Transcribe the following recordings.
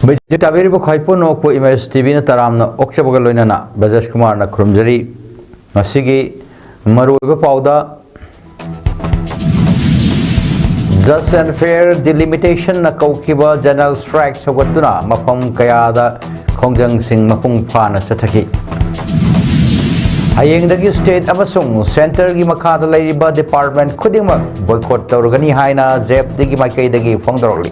Tabiru Kaipuno po image TV na taram Okchabogaloina na Bajas Kumar na Krumjari Masigi Maru Pauda Just and fair delimitation na Kaukiba general strike sa Watuna Mapam Kayada Kongjang Sing Mapung Pana sa Taki Hayeng dagi state amasung center gi makada laiba department khudimak boycott tawrgani haina zep digi makai dagi phongdorli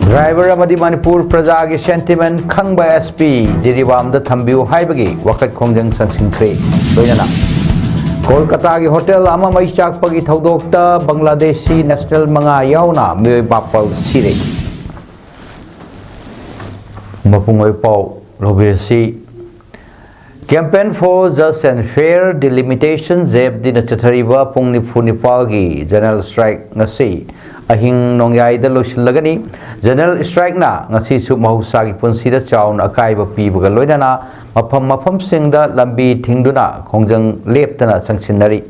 driver amadi manipur praja gi sentiment khangba SP jiribam da thambiu haibagi wakat khongjang sangsinkhre loinana kolkata gi hotel ama mai chak pagi thodokta bangladeshi national manga yauna me bapal sire Mapungoi Pau Lobirsi Campaign for Just and Fair Delimitation Zeb Dina Chatariba Pungni Punipalgi General Strike Ngasi Ahing Nongyai da Losilagani General Strike na Ngasi Su Mahusagi Punsida Chaun Akaiba Pibaga Loidana Mapam Singda Lambi Tingduna Kongjang Leptana Sanctionary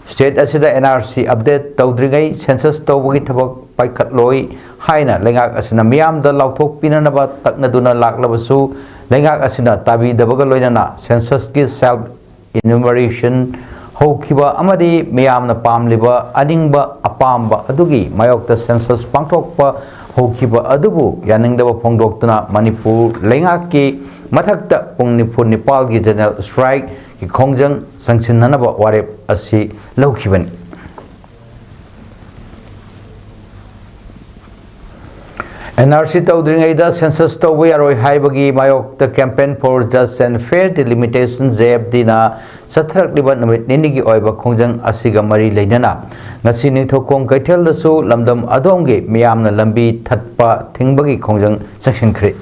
State Asida NRC Update Taudringai Census Tawagi Tabak Paikat Loi Haina Lengak Asina Miam da Lautok Pinanaba Taknaduna Laklabasu Lengak Asina Tabi Dabaga Loinana Census ki self enumeration Hokiba Amadi Miam na Pamliba Adingba Apamba Adugi Mayokta Census Pangtokpa Hokiba Adubu Yaningdaba Pongdoktuna Manipur Lengak ki Matakta Pungnipur Nepal ki General Strike ki Kongjang Sanction Nanaba Warep Asi Laukiban NRC Taudringaida Census Tawai Aroi Haibagi Mayok the campaign for just and fair delimitation Zeb Dina Satrak Liban Namit Nindigi Oiba Kongjang Asiga Mari Lainana Ngasi Nithokong Kaitel the Su Lamdam Adongi Miamna Lambi Tatpa Tingbagi Kongjang Section Kri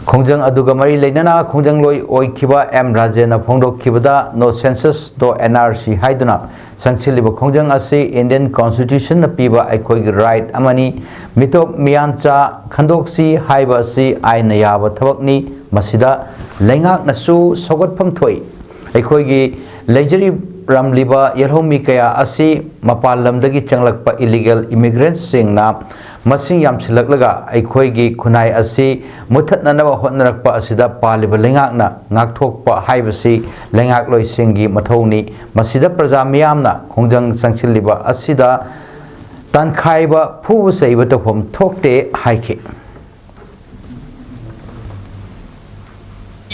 Kongjang Aduga Mari Lainana Kongjang Loi Oikiba M Rajena Pongdo Kibada No Census Do NRC Haiduna Sangchiliba Kongjang Asi Indian Constitution na piba aikoi right amani mitop miancha khandoksi haiba asi aina yaba thabakni masida lengak nasu sogatpham thoi aikoi gi leijari ramliba yerhomi kaya asi mapal lamdagi changlakpa illegal immigrants singna masing yamsilaklaga aikoi gi khunai asi muthatnanaba hotnarakpa asida paliba lengakna ngakthokpa haibasi lengak loisingi mathoni masida praja miyamna khongjang sangchiliba asida tankhaiba phubu saiba tophom thokte haike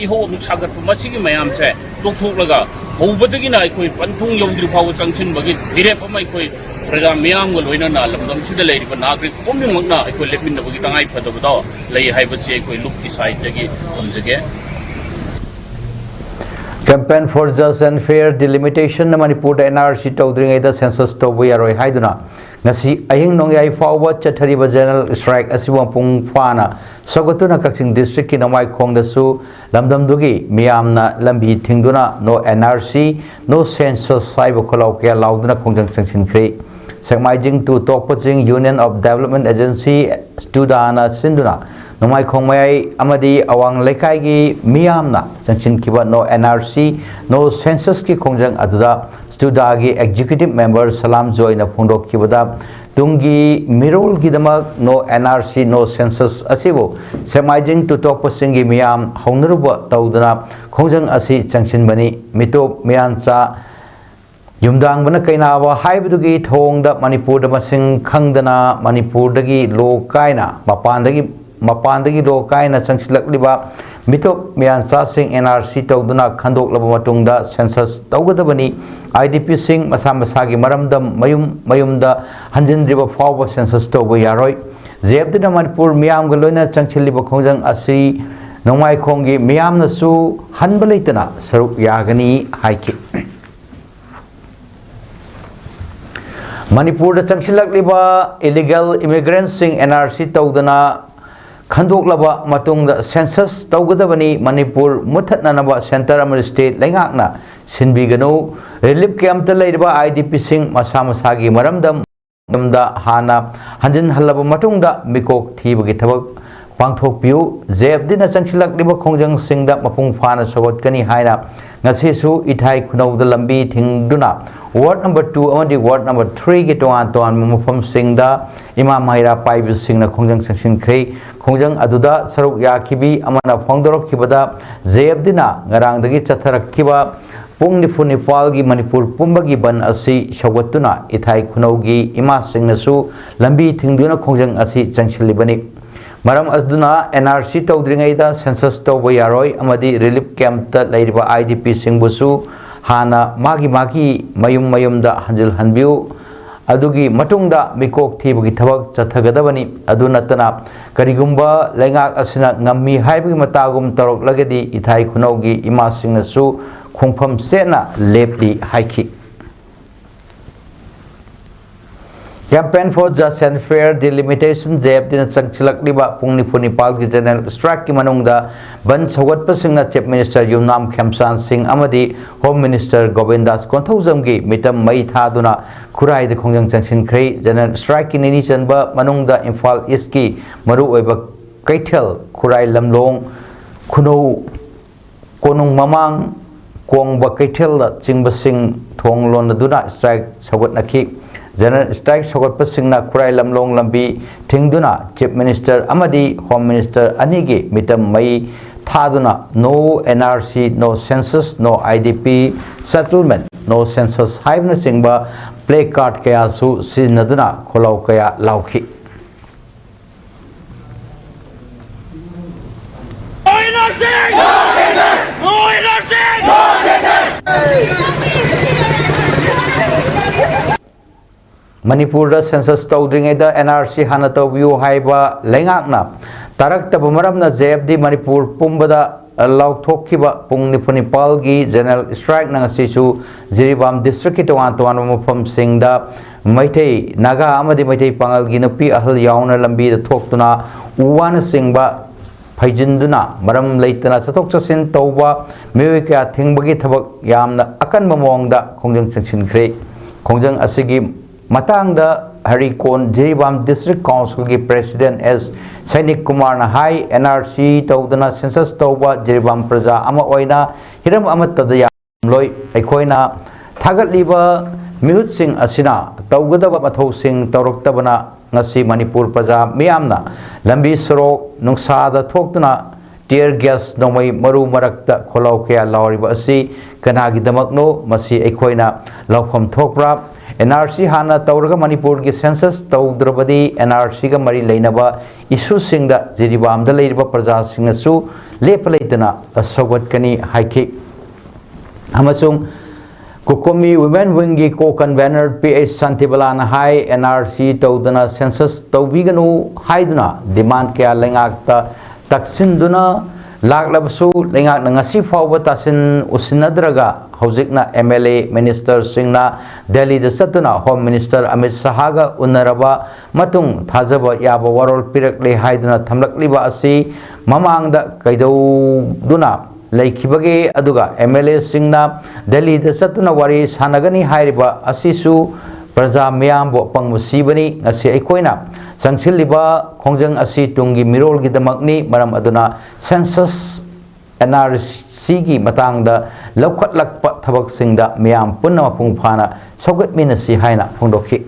iho chagat masigi mayam che tokthoklaga hobadagi na aikoi panthung yomdri phaw changchin bagi direp amai koi praja miyam go loina na lamdam sida leiriba nagrik pomingmakna aikoi lepmin na bagi tangai phadobada lei haibasi aikoi lukti side dagi omjage Campaign for Just and Fair Delimitation na Manipur da NRC Taudringaida Census Tawai Aroi Haiduna Ngasi Ahing Nongyai Fawwa Chathariba General Strike Asiwa Pung Phana Sogatuna Kakching District ki Namai Khong da Su Lamdam Dugi Miyamna Lambi Thingduna No NRC No Census Saiba Kholau Kya Lauduna Khongjang Changchin Khri Sakmaijing to Tokpaching Union of Development Agency Studana Sinduna Nomai Khongmai Amadi Awang Lekai gi Miyamna Changchin Kiba No NRC No Census ki Khongjang Aduda Studagi Executive Member Salam Joy na Phongdok Kibada Tungi Mirol Gidamak No NRC No Census Asibo Semaijing to Tokpaching gi Miyam Hongnaruba Taudana Khongjang Asi Changchin Bani Mitop Miyancha Yumdang bana kainawa haibudugi thongda Manipur da masing khangdana Manipur dagi lo kaina mapandagi lo kaina changsilakliba mitop miansa sing NRC tawduna khandok laba matungda census tawgadabani IDP sing masa masagi maramdam mayumda hanjindriba fawba census tawba yaroi zebdina Manipur miyam galoina changchiliba khongjang asi nongmai khongi miyam nasu hanbalaitana saruk yagani haiki Manipur da changsilakliba illegal immigrants sing NRC tawdana khandoklaba matungda census tawgadabani Manipur muthatnanaba center amari state lengakna sinbiganu relief camp ta leiriba IDP sing masa masagi maramdam hana hanjin halaba matungda mikok thibagi thabak pangthokpiu zebdina changsilakliba khongjang singda mapung phana sogotkani haina ngasisu ithai khunawda lambi thingduna ward number 2 amadi ward number 3 gi tongan ton mufam singda ima maira paibu singna khongjang sangshin khrei khongjang aduda saruk ya khibi amana phongdorok khibada jebdina ngarang dagi chatharak khiba pung nifuni palgi manipur pumbagi ban asi shawatuna ithai khunaugi ima singnasu lambi thingduna khongjang asi changchilibani maram asduna NRC tawdringaida census tawba yaroi amadi relief camp ta lairiba IDP singbusu hana magi mayum da hanjil hanbiu adugi matungda mikok thibagi thabak chathagadabani adu natana karigumba lengak asina ngammi haibagi matagum tarok lagadi ithai khunaugi ima singnasu khongpham sena lepli haiki campaign for just and fair delimitation jeb din changchilak liba pungni phuni palgi general strike ki manungda ban sawat pasingna chief minister yumnam khamsan singh amadi home minister govindas konthaujam gi mitam mai thaduna khurai de khongjang changsin khrei general strike ki nini chanba manungda imphal east ki maru oiba kaithel khurai lamlong khunou konung mamang kongba kaithel da chingbasing thonglon duna strike sawat nakhi general strike sogot pasingna khurai lamlong lambi thingduna chief minister amadi home minister anigi mitam mai thaduna no NRC no census no IDP settlement no census haibna singba play card kaya su sinaduna kholau kaya lauki No NRC! No census! No NRC! No census! Manipur census tawdringaida NRC hana tawbiu haiba lengakna tarakta bumaramna jebdi Manipur pumbada lauthokkiba pungni punipalgi general strike nang asisu Jiribam district ki tongan mufam singda maithei naga amadi maithei pangalgi nupi ahal yauna lambi da thoktuna uwana singba phaijinduna maram leitana sathok chasin tawba mewi kya thingbagi thabak yamna akan mamongda khongjang changsin khre khongjang asigi matangda Harikon Jiribam District Council ki President as Sainik Kumar na hai NRC tawdana census tawba Jiribam Praja ama oina hiram amatada yamloi aikoina thagatliba mihut sing asina tawgadaba mathau sing tawroktabana ngasi Manipur Praja miyamna lambi sorok nungsada thoktuna tear gas nomai maru marakta kholau kya lawriba asi kanagi damakno masi aikoina lawkham thokra NRC hana tawraga Manipur ki census tawdrabadi NRC ga mari leinaba issue singda Jiribam da leiriba praja singnasu lepalaitana asawat kani haiki amasung Kukomi women wing gi co convener PH Santibalana hai NRC tawdana census tawbiganu haiduna demand kya lengakta taksinduna laklabasu lengak ngasi fawba tasin usinadraga hojikna MLA minister singna Delhi da satuna home minister Amit Shahaga unaraba matung thajaba yaba warol pirakle haiduna thamlakliba asi mamangda kaidoduna laikhibage aduga MLA singna Delhi da satuna wari sanagani hairiba asisu praja miyambo pangmusibani ngasi aikoina sangsilliba khongjang asi tungi mirol gi damakni maram aduna census NRC gi matangda laukhatlakpa thabak singda miyam punna mapung phana sogat minasi haina phongdokhi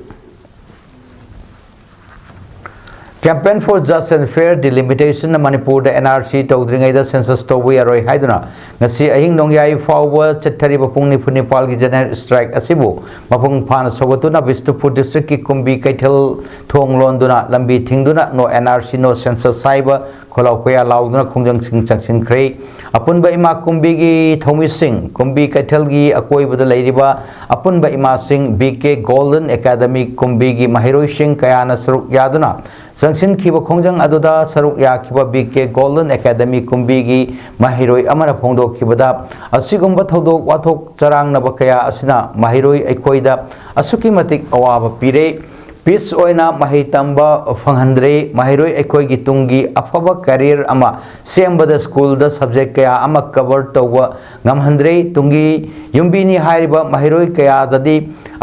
campaign for just and fair delimitation Manipur da NRC tawdringaida census tawbu yaroi haiduna ngasi ahing nongyai fawwa chathariba pungni phunipal gi general strike asibu mapung phana sogatuna Bistupur district ki kumbi kaithal thonglonduna lambi thingduna no NRC no census saiba kholau koya lauduna khongjang sing changsin khrei apunba ima kumbi gi thomi sing kumbi kaithal gi akoi bada leiriba apunba ima sing BK Golden Academy kumbi gi mahiroi sing kayana saruk yaduna Sangsin kiba khongjang aduda saruk ya kiba BK Golden Academy kumbigi mahiroi amana phongdo kibada asigumba thodok wathok charang na bakaya asina mahiroi aikoida asuki matik awaba pire peace oina mahitamba phanghandre mahiroi aikoi gi tungi afaba career ama sembada school da subject kaya ama cover tawwa ngamhandre tungi yumbini hairiba mahiroi kaya dadi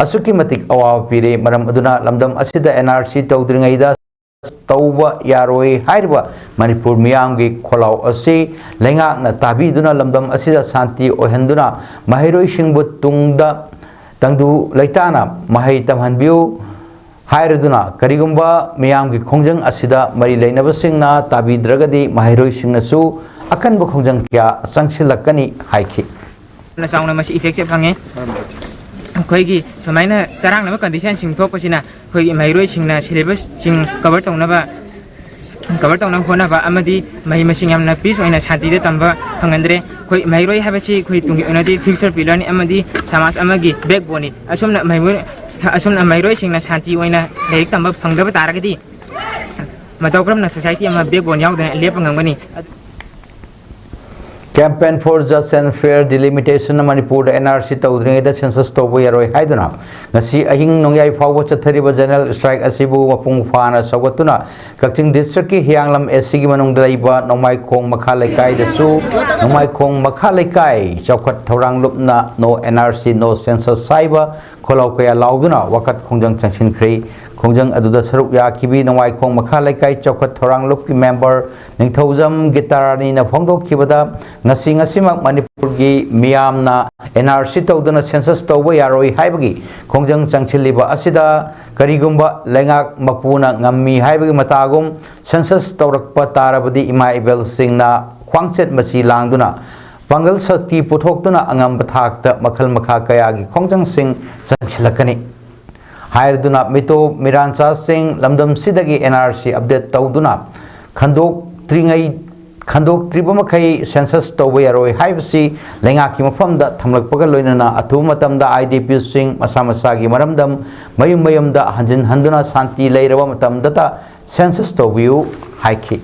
asuki matik awaba pire maram aduna lamdam asida NRC tawdringaida tauba yaroi hairiba Manipur miyamgi kholau asi lengak na tabiduna lamdam asida santi ohenduna mahiroi singbu tungda tangdu laitana mahai tamhanbiu hairuduna karigumba miyam gi khongjang asida mari leinaba singna tabidragadi mahairoi singnasu akan bu khongjang kya sangsilakani haiki na sauna mas effect che phange khoi gi samaina sarang na condition sing thok pasina khoi gi mahairoi singna syllabus sing cover tongna ba hona ba amadi mahi masing yamna peace oina shanti de tamba phangandre khoi mahairoi habasi khoi tungi onadi future pillar ni amadi samas amagi backbone asumna mahairoi singna shanti oina direct tamba phangdaba taragadi matawkram na society ama backbone yaudana lepangangani Campaign for Just and Fair Delimitation Manipur NRC Taudring the Census Tobo Yaroi Haiduna. Nasi Ahing Nongai Power Chatariba General Strike Asibu Wapung Fana Sawatuna. Cutting District Hyanglam Esigi Manung Daiba, Nomai Kong Makalekai the Su, Nomai Kong Makalekai, Chokat Torang Lupna, no NRC, no Census Cyber, Kolokaya Lauduna, Wakat Kongjang Chanchin Kri. Kongjang aduda saruk ya kibi nawai kong makhalaikai chokat thorang lupki member ningthaujam gitarani na phongdok khibada ngasi mak manipur gi miyam na NRC tawdana census tawba yaroi haibagi kongjang changchiliba asida karigumba lengak mapuna ngammi haibagi matagum census tawrakpa tarabadi ima ibel singna khwangchet machi langduna pangal sakti puthokduna angam bathakta makhal makha kaya gi kongjang sing changchilakani Haiduna Mito Miransa Singh Lamdam Sidagi NRC update Tauduna Khandok Tribamakai Census Tawayaroi Haibasi Lengaki Mafamda Tamlak Pagaloinana Atumatamda IDP Singh Masamasagi Maramdam Mayumda Hanjin Handuna Santi Lairamatam Data Census Tawayu Haiki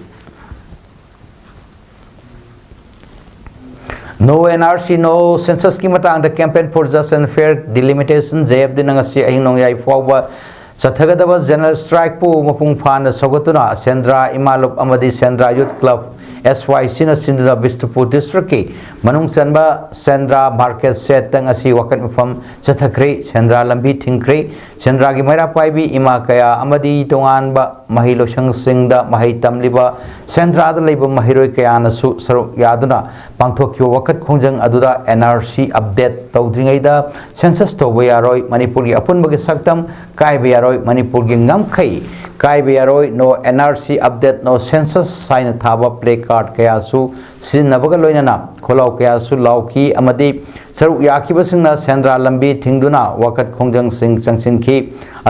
No NRC, no census ki matang the campaign for just and fair delimitation jeb dinangasi ahinong yai forward Sathagadaba General Strike pu mapung phana sogatuna Sendra Imalup Amadi Sendra Youth Club SY Sina Sindra Bistupur District ki Manung Sanba Sendra Market Set Tangasi Wakat Mufam Sathakri Sendra Lambi Tingkri Sendra ki Maira Paibi Ima Kaya Amadi Tongan ba Mahilo Shang Singda Mahitam Liba Sendra the Labor Mahiroi Kaya Nasu Saru Yaduna Pangtokyo Wakat Kongjang Aduda NRC update Taudringaida Census Tobayaroi Manipuri Apun Bagi Saktam Kai Bayaroi Manipur gi ngamkhai kai bayaroi no NRC update no census sign thaba play card kaya su sinnabaga loinana kholau kaya su lauki amadi saruk yaki basingna Sendra lambi thingduna wakat khongjang sing changsin ki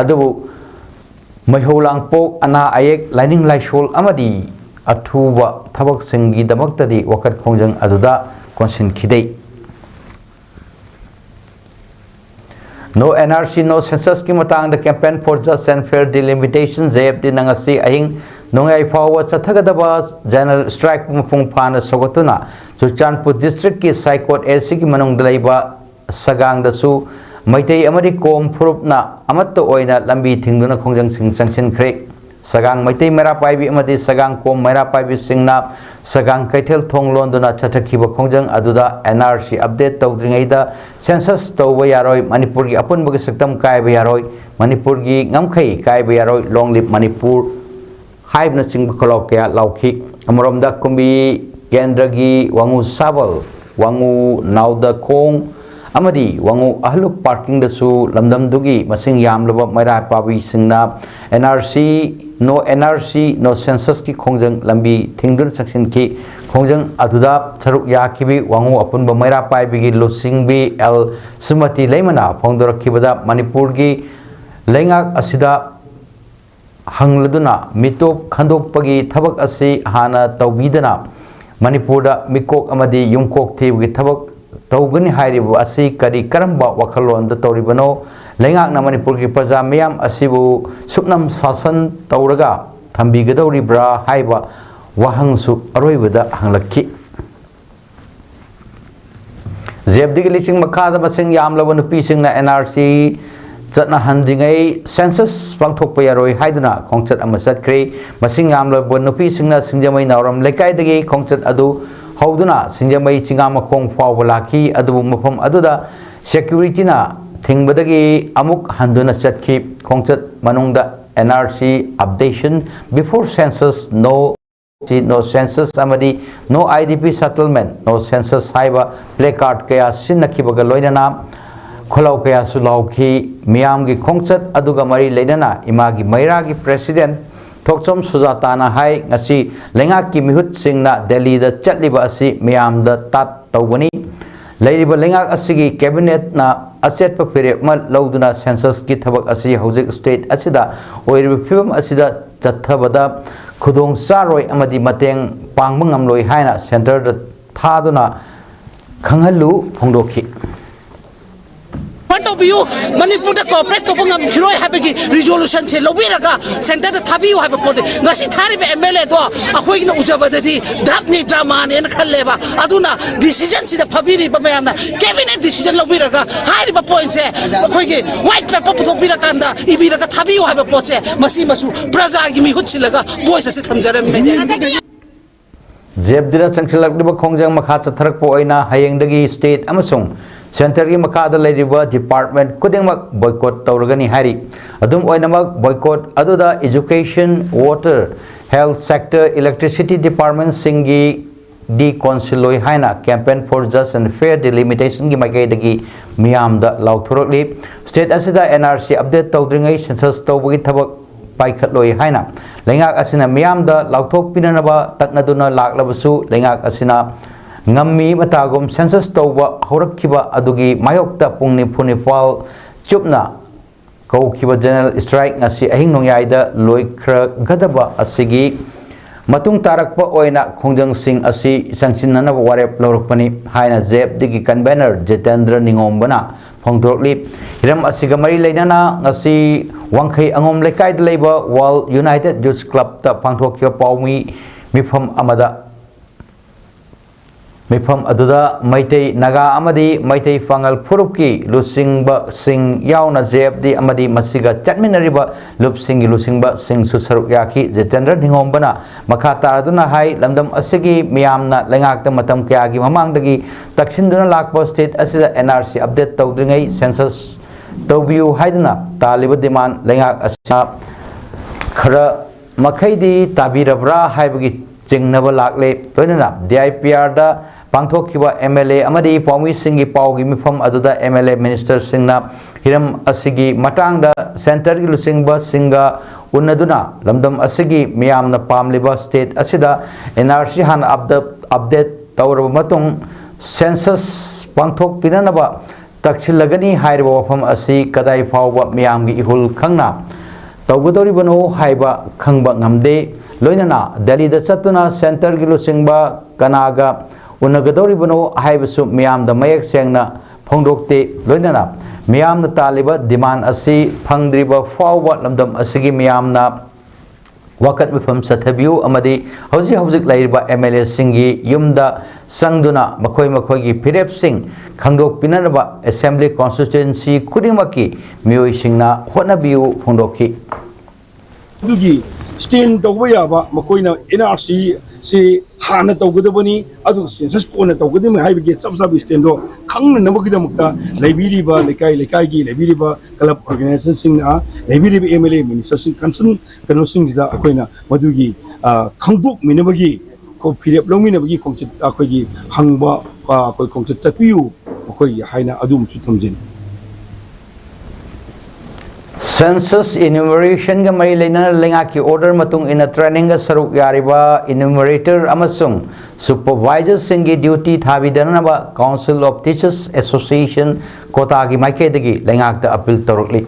adubu maiholang pok ana ayek lining laishol amadi athuba thabak singi damaktadi wakat khongjang aduda konsin khidei No NRC, no census ki matang the campaign for just and fair delimitation zeb dinangasi ahing nongai forward Sathagadaba General Strike mapung phana sogatuna Chuchanpur District ki Saikot AC ki manung dalaiba sagang dasu maitei amari kom phurupna amatto oina lambi thingduna khongjang sing changchin khre sagang maitei mera paibi amadi sagang kom mera paibi singna sagang kaithel thong londuna chathakhiba khongjang aduda NRC update tawdringaida census tawba yaroi Manipur gi apun bagi saktam kai ba yaroi Manipur gi ngamkhai kai ba yaroi long live Manipur haibna sing kholok kya lauki amromda kumbi kendra gi wangu sabal wangu nauda khong amadi wangu ahluk parking dasu lamdam dugi masing yamlaba maira pabi singna NRC no census ki khongjang lambi thingdun section ki khongjang aduda tharuk ya kibi wangu apun ba maira pai bi losing bi l sumati leimana phongdor khibada Manipur gi lengak asida hangladuna mitop khandok pagi thabak asi hana tawbidana Manipur da mikok amadi yumkok thib gi thabak tawgani hairibu asi kari karamba wakhalon da tawribano lengak na Manipur ki praja miyam asibu supnam sasan tawraga thambigadawri bra haiba wahangsu aroibada hanglakki zebdigi liching makhada masing yamlaba nupi singna NRC chatna handingai census pangthokpa yaroi haiduna khongchat ama chatkre masing yamlaba nupi singna singjamai nauram lekai dagi khongchat adu hauduna singjamai chingama khong fawba laki adu mafam aduda security na Thingbadagi amuk handuna chatki khongchat manungda NRC updation before census no census amadi no IDP settlement no census haiba placard kaya sinakhibaga loinana खोलाव कया सुलाउखी मियाम की खोंगचत अदुगा मरी लेना इमा की मैरा की president Thokchom सुजाताना high ngasi लेंगाक की मिहुत सिंगना दिल्ली दा चटलिबा असि मियाम दा तात तौबनी लेरिबा लेंगाक असि कैबिनेट ना असेट फिरे म लौदुना सेंसस की थबक असि हौजिक स्टेट असिदा ओइरिबा फिबम असिदा चथबदा खुदोंग चारोय अमदी मतेंग पांगबा ngamloi हाइना सेंटर दा थादुना खंगहलु फोंदोखी View Manipur the corporate to bungam Hiroi Habigi resolution say Lobiraga Center the Tabiu have a body. Nasi Tari MLA to a Queen Ujabadi, Dabni Draman and Kaleva, Aduna, decisions in the Pabiri Bamana, cabinet decision Lobiraga, high river points here, white pepper to Birakanda, Ibiraka Tabiu have a poche, Masimasu, Braza, give me Huchilaga, boys as it comes at Zebdira Changchilak Kongjang Makata Tarakpo Oina, Hayangdagi State Amasung. Center की मकादा लेरिबा department कुदिंगमक boycott तौरगनी हारी अदुम ओइनमक boycott अदुदा education water health sector electricity department सिंगी डी कौंसिलोय हाइना campaign for just and fair delimitation की मकेदगी मियाम दा लाउथोरकली स्टेट असिदा एनआरसी अपडेट तौद्रिंगै सेंसस तौबगी थबक पाइखतलोय हाइना लेंगाक असिना मियाम दा लाउथोक पिननबा तकनदुना लाक्लबसु लेंगाक असिना ngami matagom census tawba horakkiba adugi mayokta pungni phunipal chupna kaukiba general strike ngasi ahing nongyai da loikhra gadaba asigi matung tarakpa oina khongjang sing asi sangsinna warep lorokpani haina zep digi convener Jitendra Ningombana phongdrokli hiram asiga mari leinana ngasi wangkhai angom lekai da leiba World United Youth Club ta phangthokkiba paumi mifam amada मिफम अदुदा मैतै नागा अमदी मैतै फंगल फुरुकी लुसिंगबा सिंग यावना जेबदी अमदी मसिगा चटमिनरिबा लुपसिंगी लुसिंगबा सिंग सुसरुक याकी जितेंद्र निंगोंबना मखा तारदुना हाई लमदम असिगी मियामना लेंगाकता मतम कयागी ममांगदगी तक्सिनदुना लाकबा स्टेट असिदा एनआरसी अपडेट तौद्रिंगै सेंसस तौबियु हाइदुना तालिबा डिमांड लेंगाक असिना खरा मखैदी ताबिरब्रा हाइबगी चिंगनबा लाकले लोइनना DIPR दा पांथोखिबा MLA अमदी पाउमी सिंगी पाउगी मिफम अदुदा MLA मिनिस्टर सिंगना हिरम असिगी मटांगदा सेंटर की लुसिंगबा सिंगा उन्नदुना लमदम असिगी मियामना पामलिबा स्टेट असिदा NRC हान अपडेट तौरब मतुंग सेंसस पांथोक पिननबा तक्सिलगनी हाइरबा वफम असि कदाई फावबा मियामगी इहुल खंगना तौगदोरिबनो हाइबा खंगबा ngamde लोइनना दिल्ली दा चतुना सेंटर की लुसिंगबा कनागा उनगदोरिबनो हाइबसु मियाम दा मयक सेंगना फोंदोक्ते लोइनना मियाम दा तालिबा डिमांड असि फंगद्रिबा फावबा लमदम असिगी मियामना वकत मिफम सथबियु अमदी हौजी हौजिक लाइरबा MLA सिंगी युमदा संगदुना मखोय मखोयगी फिरेप सिंग खंगदोक पिनरबा असेंबली कॉन्स्टिट्यूएंसी खुदिमकी मियोय सिंगना होनबियु फोंदोखी स्टेन तौब याबा मखोइना NRC से हाना तौगदबनी अदु सेंसस कोना तौगदम हाइबगे सब सब स्टेन दो खंगन नबगिदमक्ता लेबिरिबा लेकाई लेकाईगी लेबिरिबा क्लब ऑर्गेनाइजेशन सिंगना लेबिरिबा MLA मिनिस्टर सिंग कंसन कनो सिंगदा अखोइना मदुगी खंगदोक मिनबगी को फिरेप लोमिनबगी खोंचित अखोइगी हंगबा कोइ खोंचित तपियु अखोइ हाइना अदुम सुथमजिन Census enumeration ga mari leina lenga ki order matung in a training ga saruk yariba enumerator amasung supervisor singi duty thabidana ba Council of Teachers Association kota gi maike dagi lenga ta appeal torukli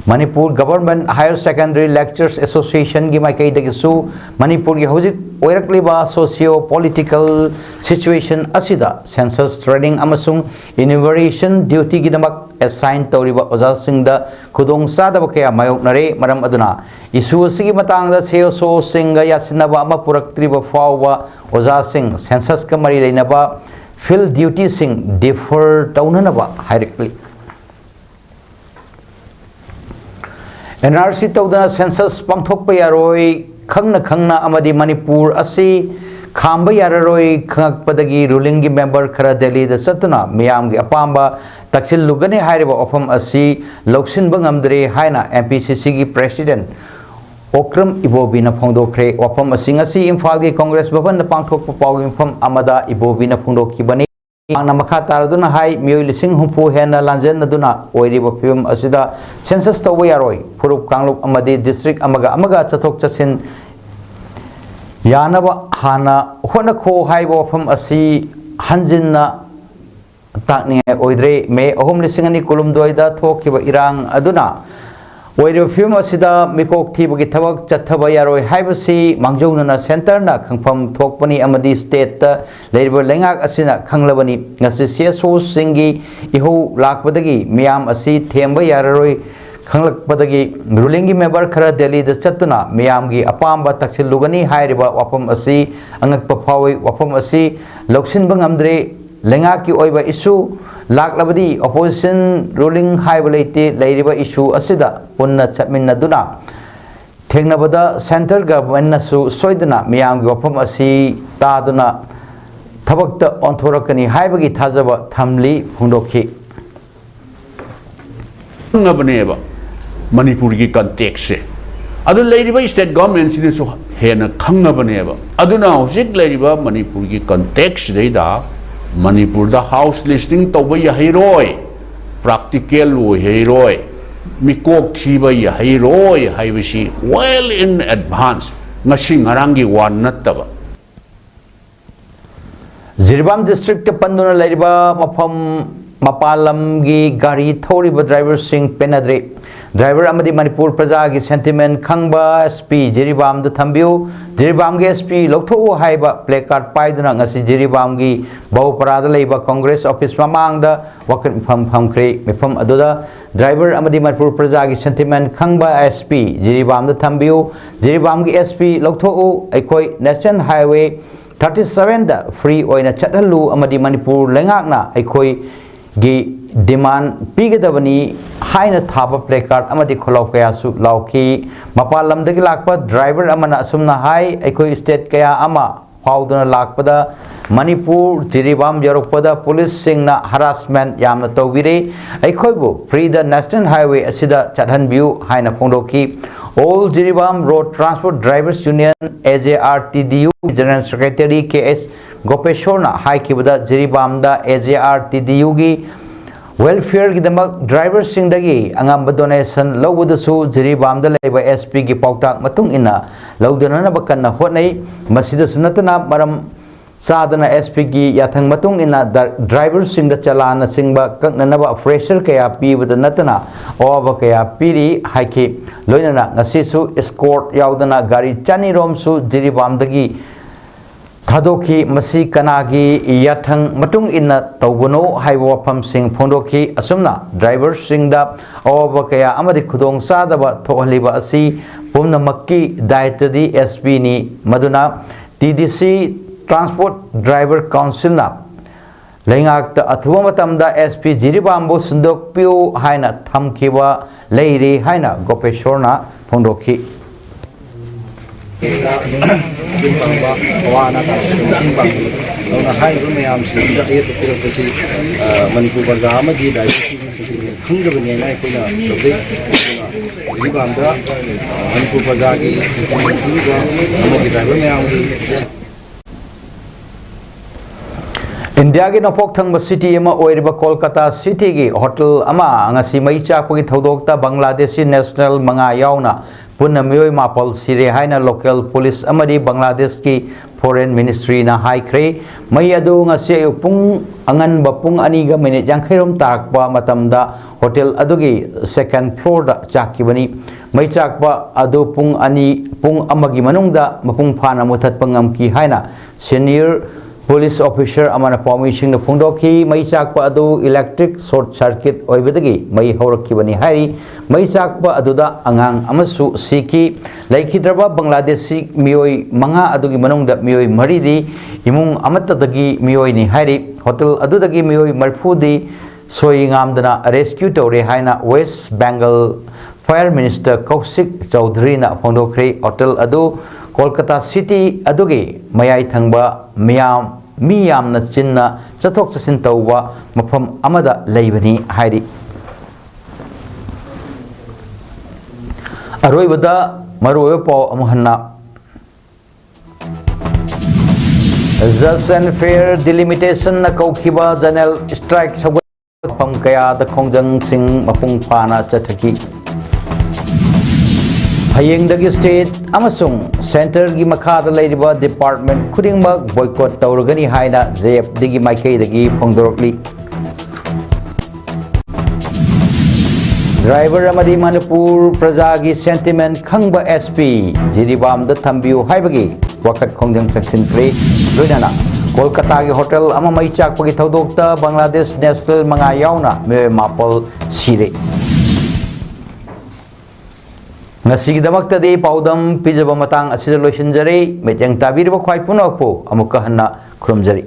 Manipur Government Higher Secondary Lecturers Association gi maike dagi su Manipur gi hojik oirakli ba socio political situation asida census training amasung enumeration duty gi damak assign tawriba oza singda khudong sada bakaya mayok nare maram aduna isu sigi matang da seo so singa yasinaba ama puraktriba fawa oza sing census ka mari leinaba field duty sing defer taunanaba directly NRC tawdana census pangthok pa yaroi khangna amadi Manipur asi khamba yararoi khangak padagi ruling gi member khara Delhi da satuna miyam gi apamba taksil lugane hairiba ofam asi loksin bangamdre haina MPCC gi president Okram Ibobina phongdokre ofam asi ngasi Imphal gi Congress bhavan na pangthok pa paw infam amada Ibobina phongdokibani Namakha Taraduna Hai, Mulising Humpu Hena Lanzen Naduna, Oiriba Film Asida, Census Tawayaroi, Purup Kangluk Amadi District Amaga Chatok Chasin Yanaba Hana, Honako Haibo from Asi Hanjina Takni Oidre, May Home Lissingani Kulum Doida, Tokiba Irang Aduna. Oiriba Film Asida, Mikok Tibagi Tawak, Chatabayaroi, Haibasi, Mangjona Center, na Kangpam Tokpani Amadi State, Labor Lengak Asina, Kanglabani, Nasiso Singi, Iho Lakpadagi, Miam Asi, Tembayaroi, Kanglak Padagi, Rulingi member Kara Delhi, the Chatuna, Miamgi, Apamba, Taxil Lugani, Hairiba, Wapam Asi, Angak Papawi, Wapam Asi, Loksin Bangamdre, Lengaki Oiba issue, Lak Labadi, opposition ruling high validity, Ladiba issue Asida, Punna Chatmin Duna. Tengnabada center government Nasu, Soidana, Miam Gopam Asi, Taduna, Tabakta Ontorakani, Haibagi Tazaba, Tamli, Hundoki. Nabaneva, Manipuri context. Other Ladiba state government is so Hena Kangabaneva. Aduna, Zik Ladiba, Manipuri context, Reda. Manipur the house listing to be a hero, practical hero, Mikok Tiba hero, Hivishi, well in advance, Nashing Arangi one Natava. Ziribam district Panduna Ladiba, Mapalamgi, Gari, Toriba driver sing Penadre. Driver Amadi Manipur Prajagi sentiment Kangba SP Jiribam the Tambu Jiribam SP Lokto Haiba placard Paiduna Ngasi Jiribamgi Bau Parada Labor Congress Office Mamangda Wakat Pam Creek Mipam Aduda Driver Amadi Manipur Prajagi sentiment Kangba SP Jiribam the Tambu Jiribamgi SP Lokto Ekoi National Highway 37 the free oina Chatalu Amadi Manipur Lengakna Ekoi Gi demand Pigadavani Haina Thaba placard Amadi Kolokaya Lauki Mapalam de Lakpa driver Amana Sumna Hai Eko State Kaya Ama Pauduna Lakpada Manipur Jiribam Yaropada Police Singna harassment Yamna Togiri Ekoibu pre the National Highway Asida Chathan View Haina Pondoki All Jiribam Road Transport Drivers Union AJRTDU General Secretary KS Gopeshorna Hai Kibada Jiribam da AJRTDU gi Welfare Gidamak drivers sing dagi angamba donation lawudasu Jiribam da leba SP gi pautak matung ina lawdana na bakanna hotnai masida sunatana maram sadana SP gi yathang matung ina drivers sing da chalana singba kaknanaba fresher kaya pibada natana oba kaya piri haiki loinana ngasisu escort yaudana gari chani romsu Jiribam dagi Tadoki Masi Kanagi Yathang Matung inna Taubono Haiwa Pam Sing Pondoki Asumna Driver Singda Awabakaya Amadi Kudong Sadaba Tohaliba Asi Pumna Maki Daitadi SP ni Maduna TDC Transport Driver Council na Lengakta Athuwa Matamda SP Jiribambo Sundok Piu Haina Thamkiwa Leiri Haina Gopeshorna Pondoki Awana hai mayam si da ye to si Manipur bazaar ma di dai si khung da bane na ko na sobe Jiribam da Manipur bazaar gi si khung da ma di driver mayam gi India ki Nopok Thangba city ama oiriba Kolkata city ki hotel ama ngasi mai chakpagi thodokta Bangladeshi national manga yauna punna mioi mapal sire haina local police amadi Bangladesh ki foreign ministry na hai kre mai adu ngasi pung angan ba pung ani ga minute yangkhairom takpa matamda hotel adugi second floor da chakibani mai chakpa adu pung ani pung amagi manungda mapung phana muthat pangam ki haina senior police officer amana permission na phungdoki mai chakpa adu electric short circuit oibadagi mai horakibani hari mai chakpa aduda angang amasu siki laikhidraba Bangladeshi mioi manga adugi manungda mioi maridi imung amatadagi mioi ni hari hotel adudagi mioi marfudi soingamdana rescue tore haina West Bengal Fire Minister Kaushik Chaudhary na phungdokri hotel adu Kolkata city adugi mayai thangba miyam na chinna chathok chasin tawwa mafam amada leibani hairi aroibada maroe paw amuhanna Just and fair delimitation na kaukiba general strike sagot pam kaya da khongjang sing mapung pana chathaki hayeng dagi state amasung center gi makha da leiriba department khuding mak boycott tawrgani haina jf digi maikai dagi phongdorokli driver amadi manipur praja gi sentiment khangba sp jiribam da thambiu haibagi wakat khongjang section 3 loinana kolkata gi hotel ama mai chak pagi thodokta bangladesh national manga yauna me mapal sire ngasi damakta de paudam pijaba matang asida loisinjari mejang tabirba khwai punakpo amuka hanna khurumjari